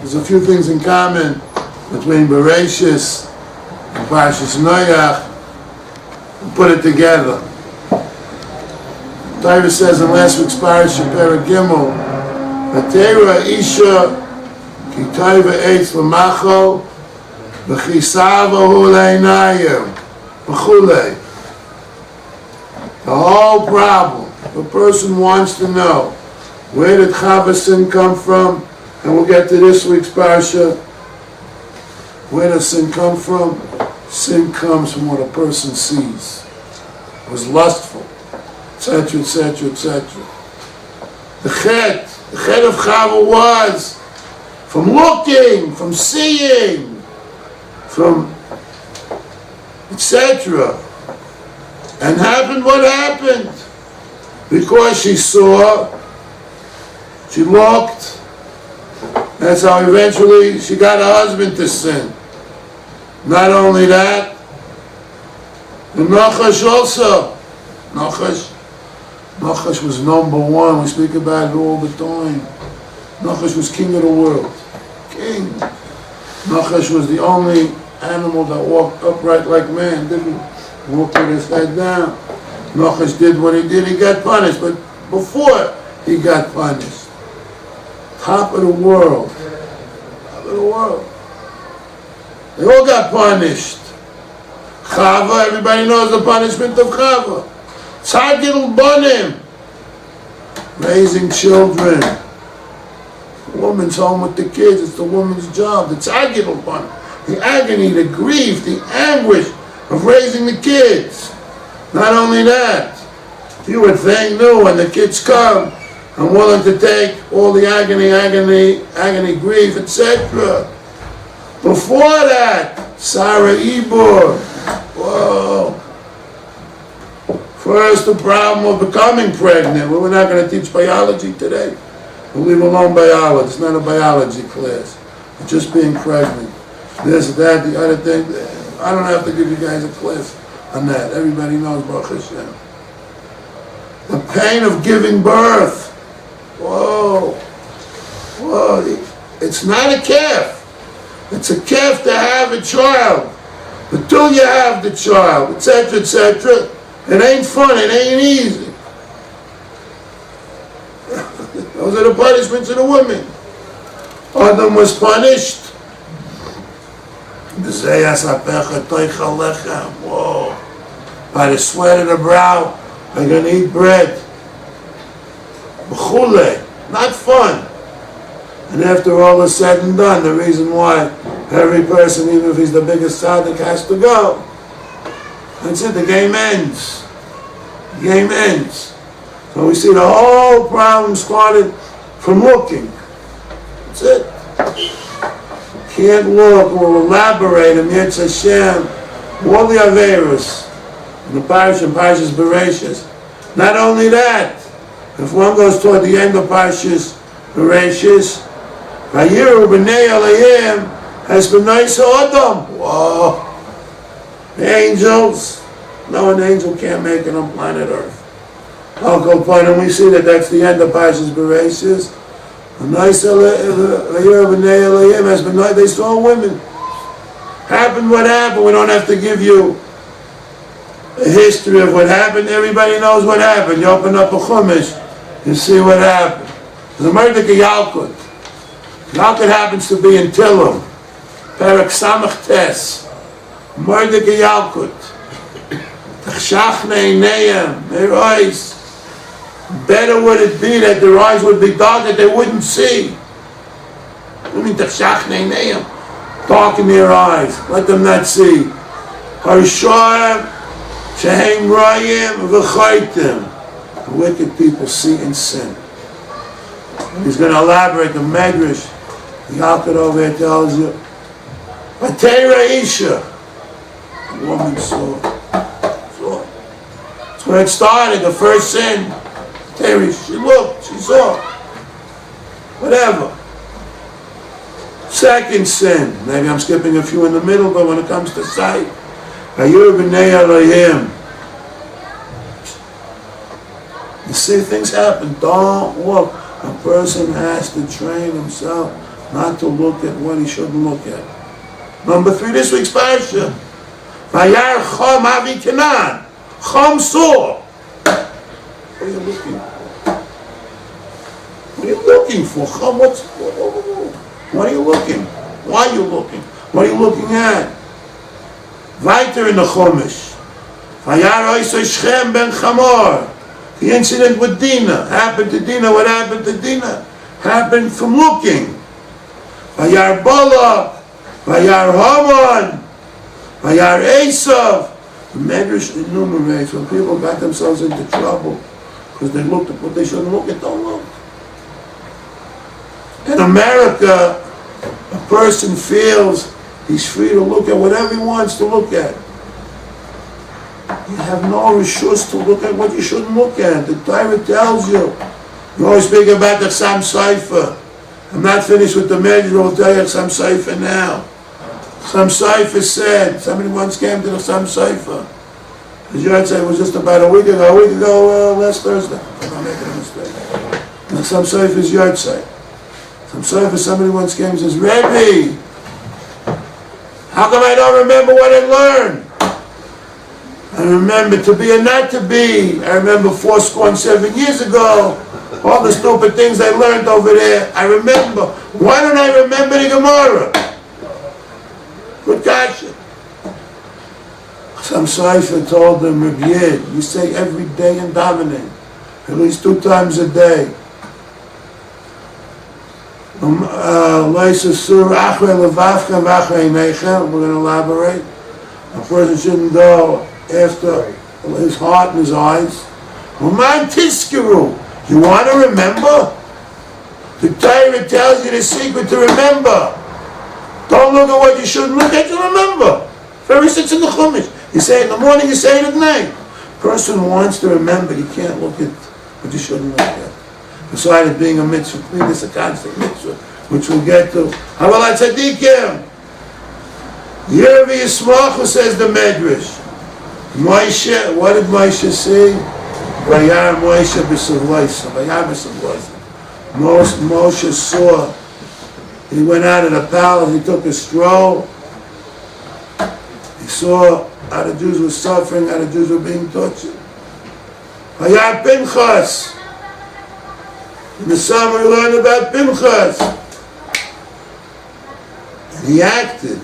There's a few things in common between Bereshis and Parshas Noach. We'll put it together. Torah says in last week's Parashat Perek Gimel, "Vatera Isha ki toiva eitz l'machol v'chisavahu le'inayim v'chulei." The whole problem, the person wants to know, where did Chava's sin come from? And we'll get to this week's Parsha. Where does sin come from? Sin comes from what a person sees. It was lustful, etc., etc., etc. The chet of Chava was from looking, from seeing, from etc. And happened what happened. Because she saw, she looked, that's how eventually she got her husband to sin. Not only that, the Nachash also. Nachash was number one. We speak about it all the time. Nachash was king of the world. King. Nachash was the only animal that walked upright like man, didn't walk with his head down. Nachash did what he did, he got punished. But before he got punished, top of the world. Top of the world. They all got punished. Chava, everybody knows the punishment of Chava. Tzagil Bonim. Raising children. The woman's home with the kids, it's the woman's job. The Tzagil Bonim. The agony, the grief, the anguish of raising the kids. Not only that, you would think, no, when the kids come, I'm willing to take all the agony, grief, etc. Before that, Sarah Ibor. Whoa. First, the problem of becoming pregnant. Well, we're not going to teach biology today. We'll leave alone biology. It's not a biology class. It's just being pregnant. This, that, the other thing. I don't have to give you guys a class on that. Everybody knows Baruch Hashem. The pain of giving birth. Whoa. Whoa. It's not a calf. It's a calf to have a child. Until you have the child, etc., etc. It ain't fun. It ain't easy. Those are the punishments of the women. Adam was punished. Whoa. By the sweat of the brow, I'm going to eat bread. Not fun. And after all is said and done, the reason why every person, even if he's the biggest tzaddik, has to go. That's it, the game ends. The game ends. So we see the whole problem started from looking. That's it. Can't look, we'll elaborate in Yetz Hashem, all the Averos, in the Parshas Bereshis. Not only that, if one goes toward the end of Parshas Bereshis, Vayiru b'nei Elohim has been nice Adam. Whoa. The angels, no, an angel can't make it on planet Earth. I'll go point, and we see that that's the end of Parshas Bereshis. Nice Vayiru b'nei Elohim has been nice. They saw women. Happened what happened. We don't have to give you a history of what happened. Everybody knows what happened. You open up a Chumash, you see what happened. There's a murder of Yalkut. Yalkut happens to be in Tilum. Perek Samach Tes. Murder of Yalkut. Tachshachne Einayim. Their eyes. Better would it be that their eyes would be dark, that they wouldn't see. What do you mean Tachshachne Einayim? Darken their eyes. Let them not see. Harishoyim. Shehem Rayim V'chaytim. The wicked people see and sin. And he's going to elaborate the Medrash. Yalkut over here tells you, Vatera Isha. The woman saw. That's where it started, the first sin. Terry, she looked, she saw. Whatever. Second sin. Maybe I'm skipping a few in the middle, but when it comes to sight, Vayiru b'nei Elohim. You see things happen. Don't look. A person has to train himself not to look at what he shouldn't look at. Number 3, this week's parasha. Vayar Chom Avi Kenan. Chom saw. What are you looking for? What are you looking for? Chom, what are you looking? Why are you looking? What are you looking at? Weiter in the Chumash. Vayar Oisei Shchem ben Chamor. The incident with Dinah happened to Dinah. What happened to Dinah? Happened from looking. Vayar Balak. Vayar Haman. Vayar Esav. The Medrash enumerates when people got themselves into trouble because they looked at what they shouldn't look at. Don't look. In America, a person feels he's free to look at whatever he wants to look at. You have no reshus to look at what you shouldn't look at. The Torah tells you. You always speak about the Chasam Sofer. I'm not finished with the Medrash. I'll tell you Chasam Sofer now. Chasam Sofer said, somebody once came to the Chasam Sofer. His yahrzeit was just about a week ago, last Thursday. I'm not making a mistake. And the Chasam Sofer's yahrzeit. Chasam Sofer, somebody once came and says, Rebbe, how come I don't remember what I learned? I remember to be and not to be. I remember 7 years ago, all the stupid things I learned over there. I remember. Why don't I remember the Gemara? Good question. Some Sofer told them, Rabbi Yid, you say every day in davening, at least 2 times a day. We're going to elaborate. A person shouldn't go after his heart and his eyes. You want to remember? The Torah tells you the secret to remember. Don't look at what you shouldn't look at, you remember. Very sits in the Chumash. You say it in the morning, you say it at night. Person wants to remember, you can't look at what you shouldn't look at. Besides it being a mitzvah, it's a constant mitzvah, which we'll get to. Havala tzadikim. Yervi Yismachu, says the Medrash. Moshe, what did Moshe say? Vayar Moshe b'savloisa. Vayar b'savloisa. Moshe saw. He went out of the palace. He took a stroll. He saw how the Jews were suffering, how the Jews were being tortured. Vayar Pinchas. In the summer, we learned about Pinchas. And he acted.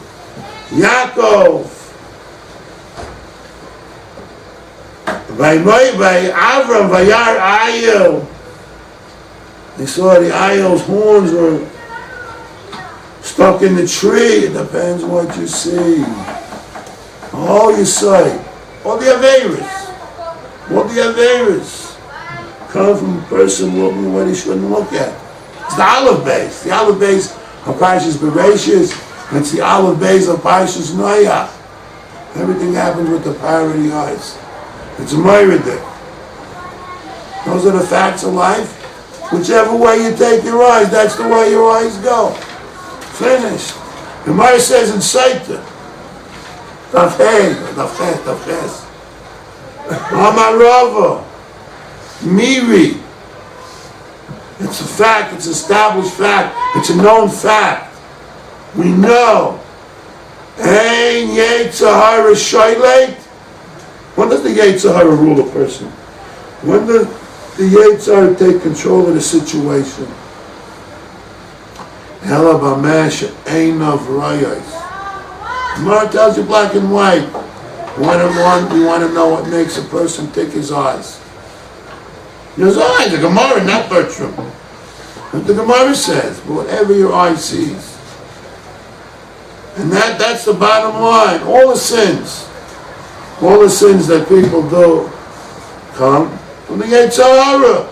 Yaakov. By Avram, Vayar Ayel. They saw the Ayel's horns were stuck in the tree. It depends what you see. All you sight. All the Averis come from a person looking what he shouldn't look at. It's the olive base. The olive base of Parshas Bereshis. It's the olive base of Parshas Noach. Everything happens with the power of the eyes. It's a miracle. Those are the facts of life. Whichever way you take your eyes, that's the way your eyes go. Finished. The Gemara says in Saita, Tafches, Amarava, Miri. It's a fact, it's an established fact, it's a known fact. We know. Ein Yetzirah Shayleit. When does the Yetzirah rule a person? When does the Yetzirah take control of the situation? Ela b'mesh einav rayos. Gemara tells you black and white. We want to know what makes a person take his eyes. His eyes, the Gemara, not Bertrum. What the Gemara says, but whatever your eye sees. And that's the bottom line. All the sins that people do come from the Yetzirah.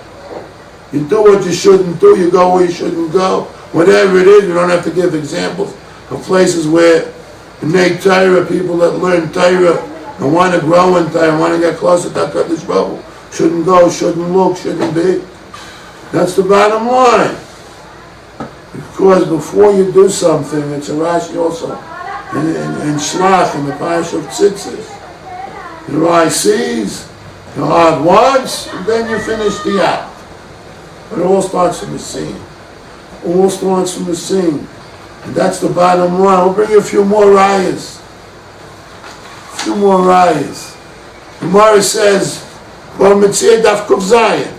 You do what you shouldn't do, you go where you shouldn't go. Whatever it is, you don't have to give examples of places where in Torah, people that learn Torah and want to grow in Torah, want to get closer to HaKodesh Baruch Hu, shouldn't go, shouldn't look, shouldn't be. That's the bottom line. Because before you do something, it's a Rashi also in Shlach, in the Parish of Tzitzis. Your eye sees, your heart wants, and then you finish the act. But it all starts from the seeing. all starts from the same. And that's the bottom line. I'll bring you a few more rayas. A few more rayas. The Gemara says, Bal Mitzvah Daf Kuf Zayin.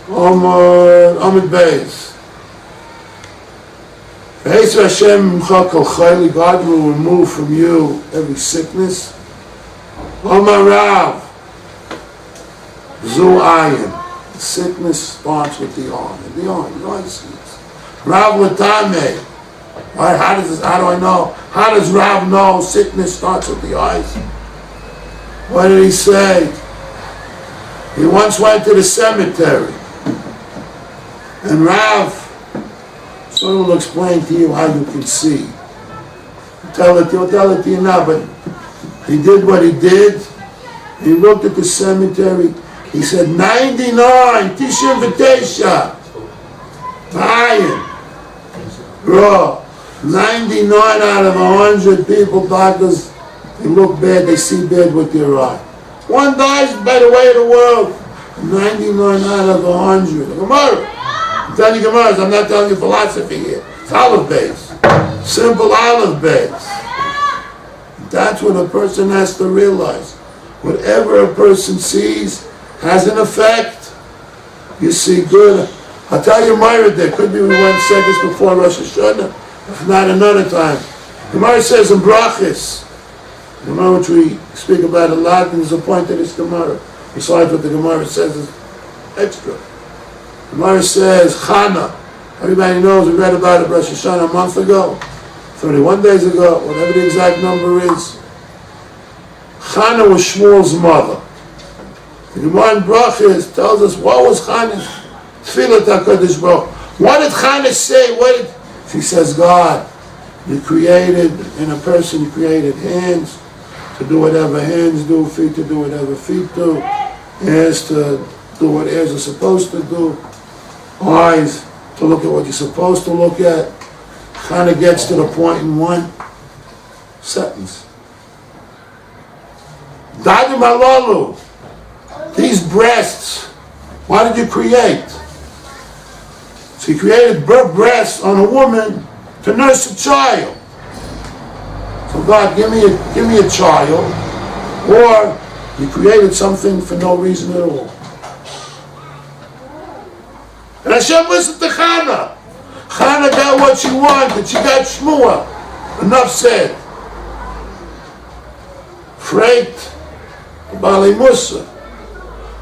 Amid Beis. V'Yisra Hashem Mimcha Kol Chayli, God will remove from you every sickness. Amar Rav, Zu Ayin. The sickness starts with the eye. The eye sees. Rav Latame. How do I know? How does Rav know sickness starts with the eyes? What did he say? He once went to the cemetery. And Rav, someone will explain to you how you can see. He'll tell it to you now, but he did what he did. He looked at the cemetery. He said, 99, Tisha V'Tesha, Bayan, bro, 99 out of 100 people, doctors, they look bad, they see bad with their eye. One dies by the way of the world. 99 out of 100. Gemara. I'm telling you Gemara, I'm not telling you philosophy here. It's olive base. Simple olive base. That's what a person has to realize. Whatever a person sees has an effect. You see good. I'll tell you Myra there. Could be we said this before Rosh Hashanah. If not another time. The Gemara says in Brachis, the Gemara which we speak about a lot, and there's a point to this Gemara. Besides what the Gemara says is extra. The Gemara says, Chana. Everybody knows, we read about it Rosh Hashanah a month ago, 31 days ago, whatever the exact number is. Chana was Shmuel's mother. The Gemara in Brachis tells us what was Chana's tefillah to HaKodesh Baruch. What did Chana say? She says, God, you created, in a person you created hands to do whatever hands do, feet to do whatever feet do, ears to do what ears are supposed to do, eyes to look at what you're supposed to look at. Chana gets to the point in one sentence. Dadim halalu, these breasts, why did you create? So he created breasts on a woman to nurse a child. So God, give me a child, or you created something for no reason at all. And Hashem listened to Chana. Chana got what she wanted. She got Shmooz. Enough said. Freight, Bali Musa.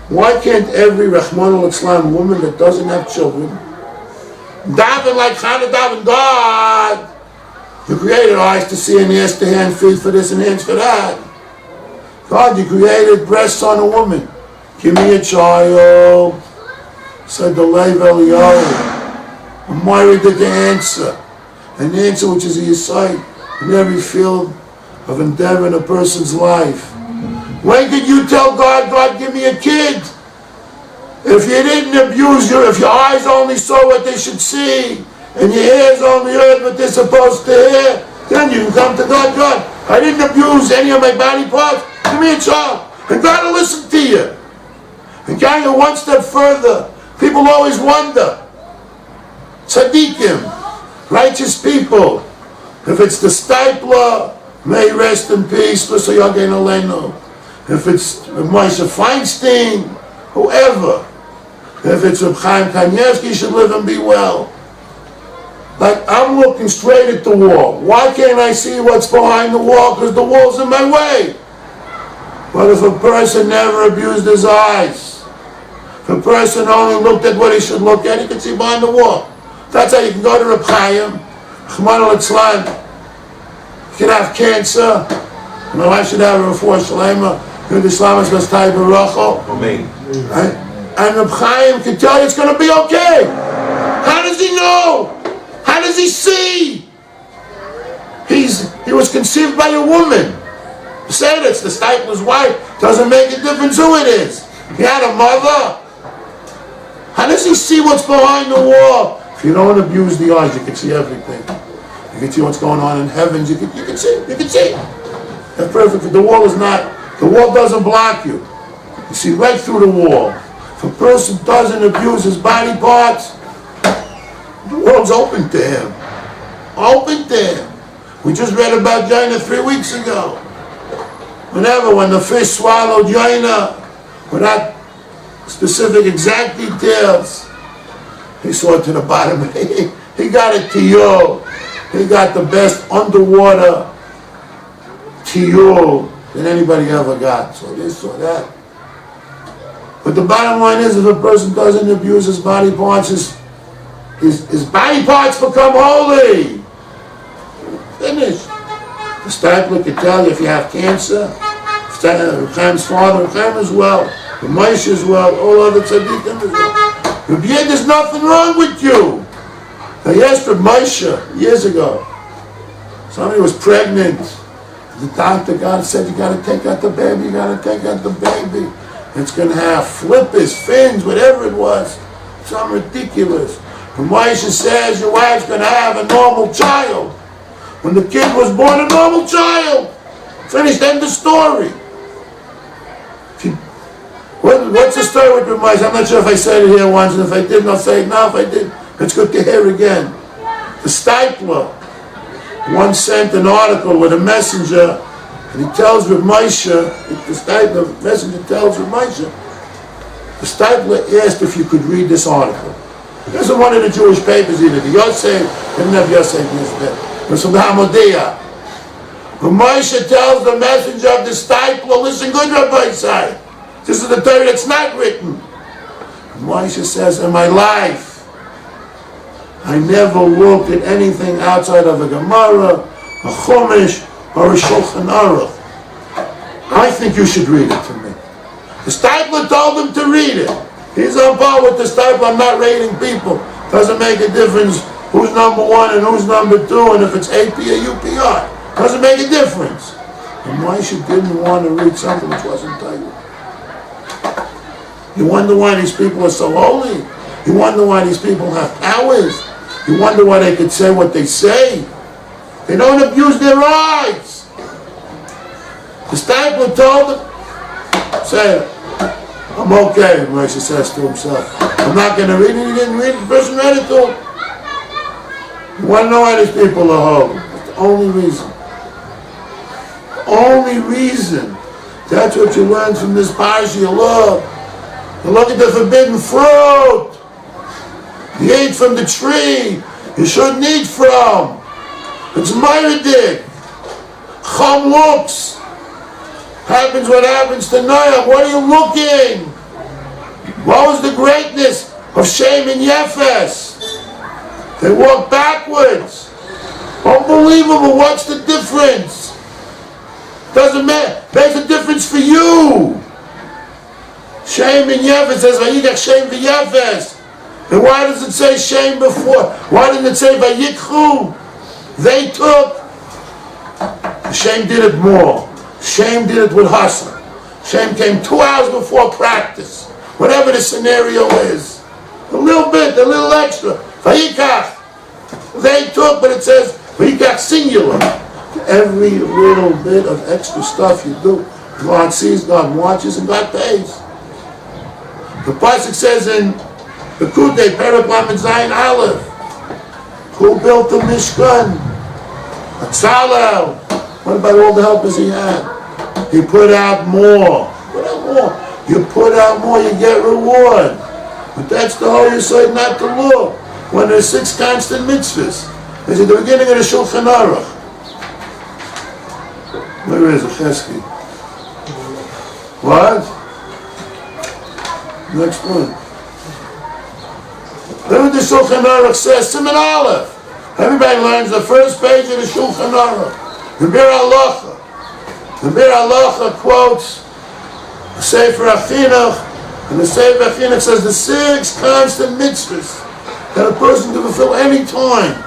Why can't every Rahman al-Islam woman that doesn't have children daven like Chana daven? God, you created eyes to see and ears to hear and feet for this and hands for that. God, you created breasts on a woman. Give me a child. Said the Lev Eliyahu. I'm worried that the answer. An answer which is a yesod in every field of endeavor in a person's life. When did you tell God, God, give me a kid? If you didn't abuse if your eyes only saw what they should see, and your ears only heard what they're supposed to hear, then you can come to God, God, I didn't abuse any of my body parts, give me a child. And God will listen to you. And going one step further, people always wonder, tzaddikim, righteous people, if it's the stipler, may he rest in peace, if it's Moshe Feinstein, whoever, if it's Reb Chaim Kanievsky, should live and be well. Like, I'm looking straight at the wall. Why can't I see what's behind the wall? Because the wall's in my way. But if a person never abused his eyes, if a person only looked at what he should look at, he can see behind the wall. That's how you can go to Reb Chaim, Rahman al-Islam. You can have cancer. My wife should have a Yerushalyim. Yerushalyim is Mastay Baracho. Right? And Reb Chaim can tell you it's going to be okay. How does he know? How does he see? He was conceived by a woman. You say it's the stipler's wife. Doesn't make a difference who it is. He had a mother. How does he see what's behind the wall? If you don't abuse the eyes, you can see everything. You can see what's going on in heavens. You can see. You can see. That's perfect. The wall doesn't block you. You see right through the wall. If a person doesn't abuse his body parts, The world's open to him. Open to him. We just read about Jonah 3 weeks ago. When the fish swallowed Jonah, without specific exact details, he saw to the bottom. He got a tiyul. He got the best underwater tiyul than anybody ever got. So this or that. But the bottom line is, if a person doesn't abuse his body parts, his body parts become holy. Finished. The stipler can tell you if you have cancer. Chaim's father, Chaim as well, the Moshe as well, all other tzaddikim as well. Rabbi Yed, there's nothing wrong with you. I asked Rabbi Moshe years ago. Somebody was pregnant. The doctor said, you got to take out the baby, you got to take out the baby. It's going to have flippers, fins, whatever it was. Something ridiculous. Rabbi Moshe says your wife's going to have a normal child. When the kid was born, a normal child. Finished, end of story. What's the story with Rabbi Moshe? I'm not sure if I said it here once, and if I didn't, I'll say it now. If I did, it's good to hear again. The stipler once sent an article with a messenger, and he tells Rabbi Moshe, the messenger tells Rabbi Moshe, the stipler asked if you could read this article. It wasn't one of the Jewish papers either. The Yosef, didn't have Yosef in his bed. It was from the Hamodia. Rabbi Moshe tells the messenger of the stipler, listen good, Rabbi Isai. This is the Torah that's not written. Moshe says, in my life, I never looked at anything outside of a Gemara, a Chumash, or a Shulchan Aruch. I think you should read it to me. The stipler told him to read it. He's on par with the stipler. I'm not rating people. Doesn't make a difference who's number one and who's number two, and if it's AP or UPR. Doesn't make a difference. And Moshe didn't want to read something which wasn't titled. You wonder why these people are so holy. You wonder why these people have powers. You wonder why they could say what they say. They don't abuse their rights. The stipler told them, say, I'm okay, Moshe says to himself. I'm not going to read it. He didn't read it. The person read it to him. You want to know why these people are holy? That's the only reason. The only reason. That's what you learn from this parasha you love. You look at the forbidden fruit. You ate from the tree you shouldn't eat from. It's myrdik. Chum looks. Happens what happens to Noah. What are you looking? What was the greatness of Shem and Yefes? They walk backwards. Unbelievable. What's the difference? Doesn't matter. Makes a difference for you. Shem and Yefes says, Vayikach Shem v'Yefes. And why does it say Shem before? Why didn't it say Vayikchu? They took. Shem did it more. Shem did it with hustle. Shem came 2 hours before practice. Whatever the scenario is. A little bit, a little extra. Vayikach. They took, but it says Vayikach singular. Every little bit of extra stuff you do, God sees, God watches, and God pays. The pasuk says in the Kutei, Perek Lamed Zayin Aleph, who built the Mishkan? Atzalel. What about all the helpers he had? He put out more. Put out more. You put out more, you get reward. But that's the whole Yesod not to look. When there's 6 constant mitzvahs. It's at the beginning of the Shulchan Aruch. Where is it, Chesky? What? Next one. Look what the Shulchan Aruch says, Siman Aleph. Everybody learns the first page of the Shulchan Aruch. The Bir Halacha. The Bir Halacha quotes the Sefer HaChinuch, and the Sefer HaChinuch says the 6 constant mitzvahs that a person can fulfill any time.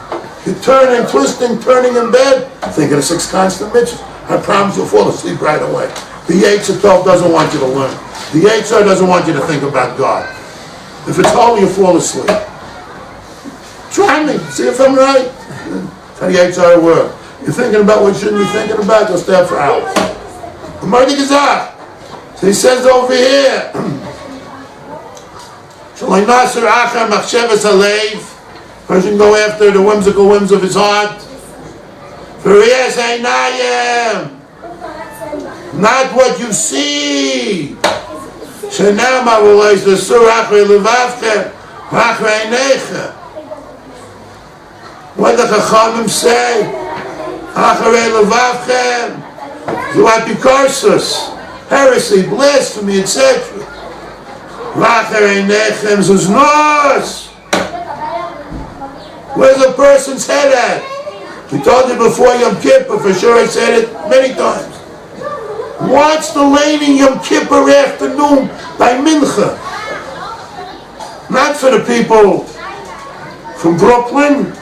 You're turning, twisting, turning in bed, think of the 6 constant mitzvahs. I promise you'll fall asleep right away. The Yetzer Tov doesn't want you to learn. The Yetzer doesn't want you to think about God. If it's holy, you fall asleep. Try me, see if I'm right. That's how the Yetzer works. You're thinking about what you shouldn't be thinking about, you'll stay up for hours. So he says over here, person can go after the whimsical whims of his heart. For yes, einayim, not what you see. Shenama v'lois l'sur achrei levavchem v'achrei einechem. What the Chachamim say? Achrei levavchem, you apikorsus, heresy, blasphemy, etc. V'achrei einechem zuznos. Where's a person's head at? We told you before Yom Kippur, for sure I said it many times. What's the late in Yom Kippur afternoon by Mincha? Not for the people from Brooklyn.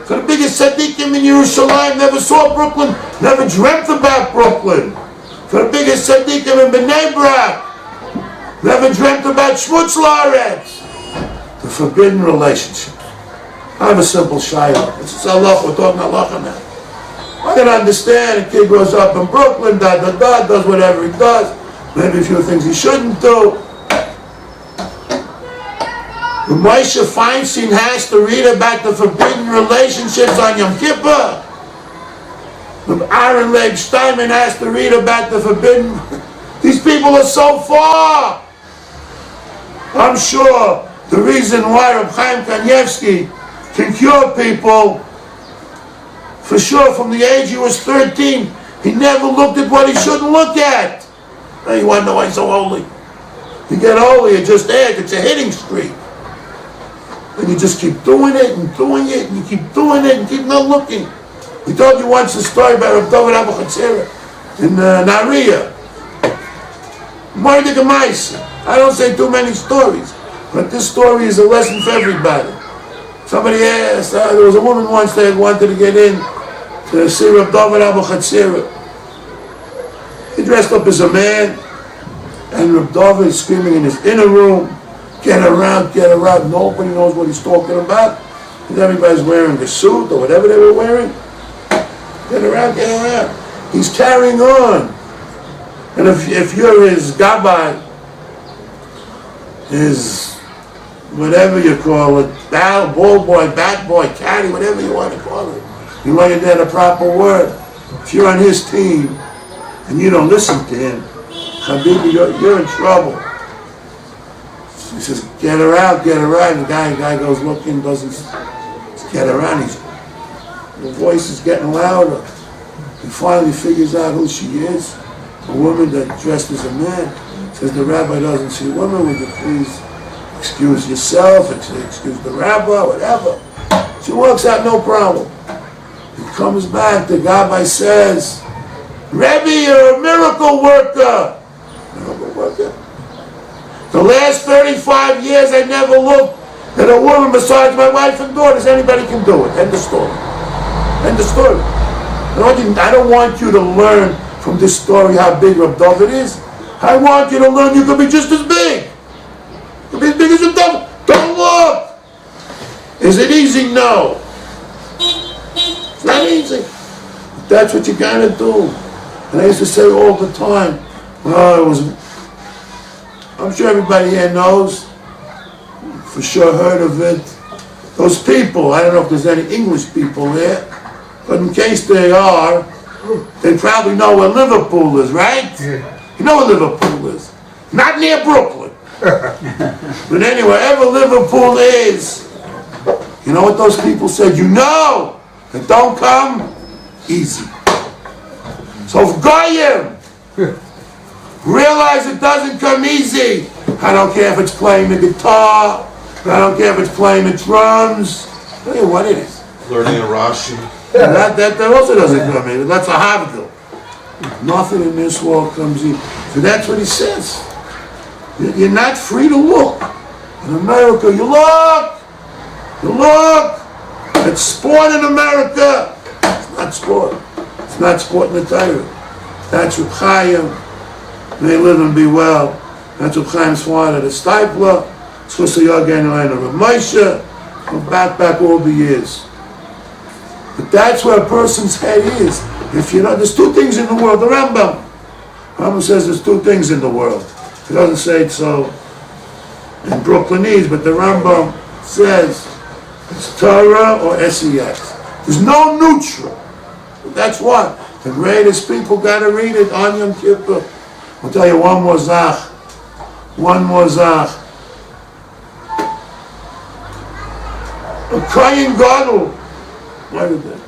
For the biggest tzaddikim in Yerushalyim, never saw Brooklyn, never dreamt about Brooklyn. For the biggest tzaddikim in Bnei Brak, never dreamt about Schmooz. The forbidden relationship. I have a simple shayla. It's Allah, we're talking halacha now. I can understand a kid grows up in Brooklyn, does whatever he does, maybe a few things he shouldn't do. But Moshe Feinstein has to read about the forbidden relationships on Yom Kippur. But Aaron Leib Steinman has to read about the forbidden. These people are so far. I'm sure the reason why Reb Chaim Kanievsky can cure people, for sure, from the age he was 13, he never looked at what he shouldn't look at. Now you want to know why he's so holy? You get holy, you just act, it's a hitting streak. And you just keep doing it and doing it, and you keep doing it and keep not looking. We told you once a story about Reb David Abu Chatzera in Nariya. Mordig Amaisa. I don't say too many stories, but this story is a lesson for everybody. Somebody asked, there was a woman once that wanted to get in to see Reb David Abu Chatzera. He dressed up as a man, and Reb David is screaming in his inner room, get around, get around. Nobody knows what he's talking about. And everybody's wearing a suit or whatever they were wearing. Get around, get around. He's carrying on. And if you're his gabbai, his whatever you call it, ball boy, bat boy, caddy, whatever you want to call it, you learn that a proper word. If you're on his team and you don't listen to him, Habibi, you're in trouble. He says, get her out, get her out. The guy goes looking, doesn't get her out. The voice is getting louder. He finally figures out who she is. A woman that dressed as a man. Says, the rabbi doesn't see women, would you please excuse yourself, excuse the rabbi, whatever. She walks out, no problem. He comes back, the rabbi says, Rebbe, you're a miracle worker. Miracle worker? The last 35 years I never looked at a woman besides my wife and daughters. Anybody can do it. End of story. End of story. I don't want you to learn from this story how big Reb David is. I want you to learn you can be just as big. You can be as big as Reb David. Don't look. Is it easy? No. It's not easy. That's what you gotta do. And I used to say all the time, I'm sure everybody here knows, for sure heard of it. Those people, I don't know if there's any English people here, but in case they are, they probably know where Liverpool is, right? Yeah. You know where Liverpool is. Not near Brooklyn. But anyway, wherever Liverpool is, you know what those people said? You know, it don't come easy. So if Goyim realize it doesn't come easy, I don't care if it's playing the guitar, I don't care if it's playing the drums, I don't care what it is. Learning a Rashi. That also doesn't come in. That's a havdil. Nothing in this world comes in. So that's what he says. You're not free to look. In America, you look. You look. It's sport in America. It's not sport. It's not sport in the Torah. That's Reb Chaim. May live and be well. That's Reb Chaim's father, the Stipler. It's supposed to be again line of Reb Moshe. Back all the years. But that's where a person's head is. If you know, there's two things in the world. The Rambam says there's two things in the world. He doesn't say it so in Brooklynese, but the Rambam says It's Torah or SEX. There's no neutral. That's what. The greatest people got to read it on Yom Kippur. I'll tell you one more zach. One more zach. A Kohen Gadol. What is that?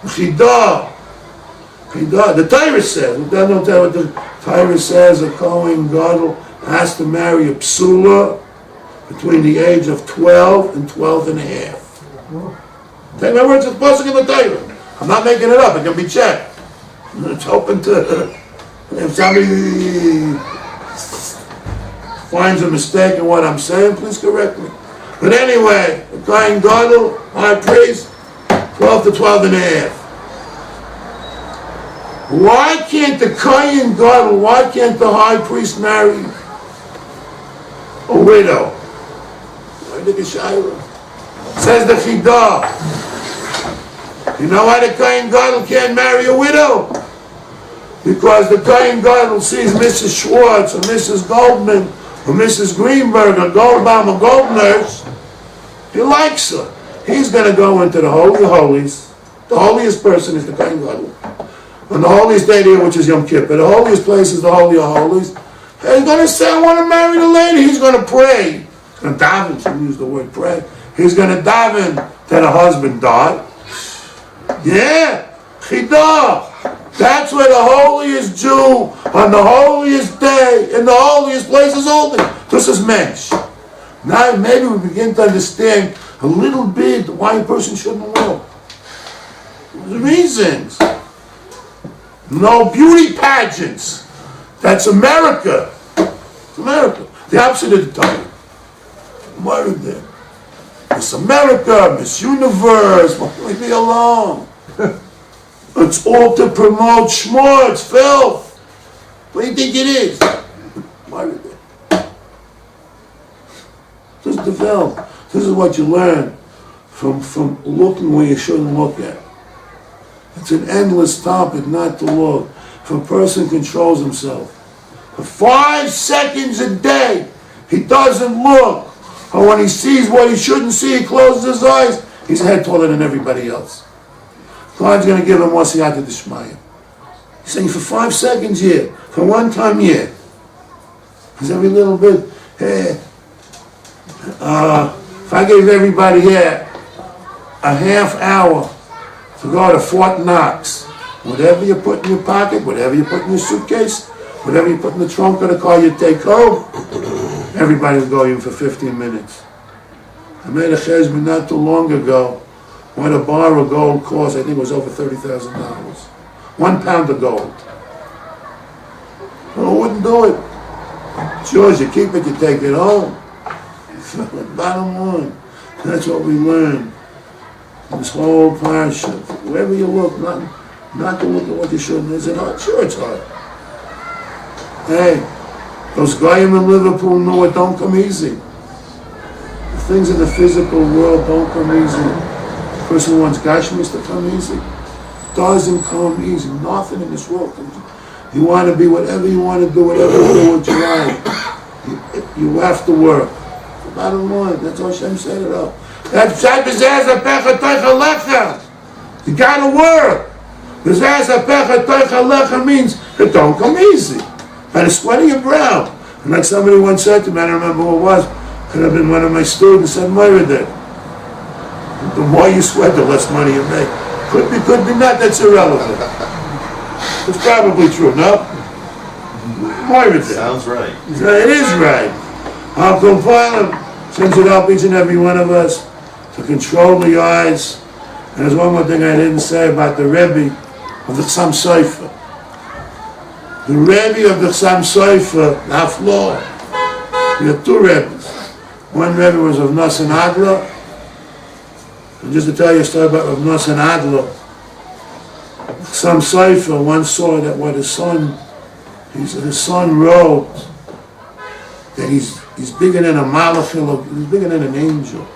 Chidah. The Torah says. We don't know what the Torah says. A Kohen Gadol has to marry a psula between the age of 12 and 12 and a half. Take my words, it's posting in the Torah. I'm not making it up. It can be checked. It's open to, if somebody finds a mistake in what I'm saying, please correct me. But anyway, the Kohen Gadol, high priest, 12 to 12 and a half. Why can't the Kohen Gadol, why can't the high priest marry a widow? Says the Chidah. You know why the Kohen Gadol can't marry a widow? Because the Kohen Gadol sees Mrs. Schwartz or Mrs. Goldman or Mrs. Greenberg or Goldbaum or Goldnurse. He likes her. He's going to go into the Holy of Holies. The holiest person is the Kohen Gadol. On the holiest day of the year, which is Yom Kippur, the holiest place is the Holy of Holies. And he's going to say, I want to marry the lady. He's going to pray. He's going to daven. Shouldn't use the word pray. He's going to daven that her husband died. Yeah, Chidah. That's where the holiest Jew on the holiest day in the holiest place is holding. This is mensch. Now maybe we begin to understand a little bit why a person shouldn't work. There's reasons. No beauty pageants. That's America. It's America. The opposite of the time. What is there? Miss America, Miss Universe, leave me alone. It's all to promote schmooz, filth. What do you think it is? What is it? This is the filth. This is what you learn from looking where you shouldn't look at. It's an endless topic not to look. If a person controls himself, for 5 seconds a day, he doesn't look. Or when he sees what he shouldn't see, he closes his eyes. He's a head taller than everybody else. God's going to give him wasiyata d'shmaya. He's saying for 5 seconds here, for one time here. Because every little bit, hey, if I gave everybody here a half hour to go to Fort Knox, whatever you put in your pocket, whatever you put in your suitcase, whatever you put in the trunk of the car you take home, everybody will go in for 15 minutes. I made a cheshbon not too long ago when a bar of gold cost, I think it was over $30,000. 1 pound of gold. Well, I wouldn't do it. It's yours, you keep it, you take it home. Bottom line, that's what we learn. This whole parsha. Wherever you look, not to look at what you shouldn't. Is it hard? Sure it's hard. Hey, those goyim in Liverpool know it don't come easy. The things in the physical world don't come easy. The person who wants gashmis to come easy. Doesn't come easy. Nothing in this world comes easy. You want to be whatever you want to do, whatever you do what you like. You have to work. The bottom line, that's all Hashem said it up. That's you gotta work. Means it don't come easy. By the sweat of your brow. And like somebody once said to me, I don't remember who it was, could have been one of my students, said, Moira did. The more you sweat, the less money you make. Could be not, that's irrelevant. It's probably true, no? Moira did. Sounds right. It is right. I'll compile them, since it help each and every one of us to control the eyes. And there's one more thing I didn't say about the Rebbe of the Tsam Sofer. The Rebbe of the Tsam Sofer, Naflo. We had 2 Rebbes. One Rebbe was of Nosson Adler. And just to tell you a story about Rav Nosson Adler, Tsam Sofer once saw that what his son wrote, that he's bigger than a malach, he's bigger than an angel.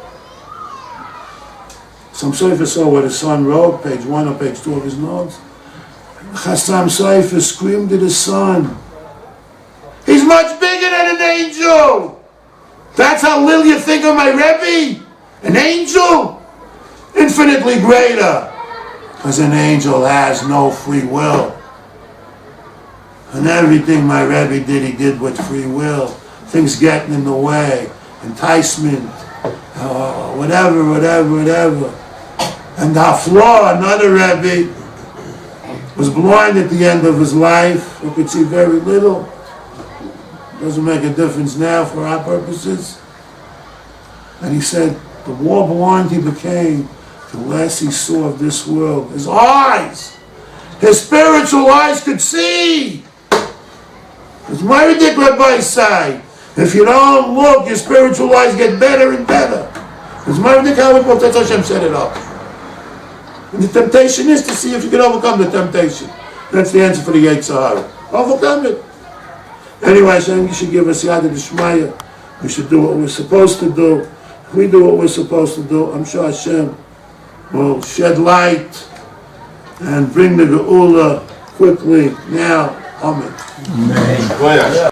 Tsam Sofer saw what his son wrote, page 1 or page 2 of his notes. Tsam Sofer screamed at his son, he's much bigger than an angel! That's how little you think of my Rebbe? An angel? Infinitely greater. Because an angel has no free will. And everything my Rebbe did, he did with free will. Things getting in the way, enticement, whatever. And Haflor, another Rebbe, was blind at the end of his life. He could see very little. Doesn't make a difference now for our purposes. And he said, the more blind he became, the less he saw of this world. His eyes, his spiritual eyes could see. As Meredith Rabbi say, if you don't look, your spiritual eyes get better and better. As Meredith that's Hashem set it up. And the temptation is to see if you can overcome the temptation. That's the answer for the Yetzer Hara. Overcome it. Anyway, Hashem, you should give us Yad D'Shmaya. We should do what we're supposed to do. If we do what we're supposed to do, I'm sure Hashem will shed light and bring the Geula quickly now. Amen. Amen.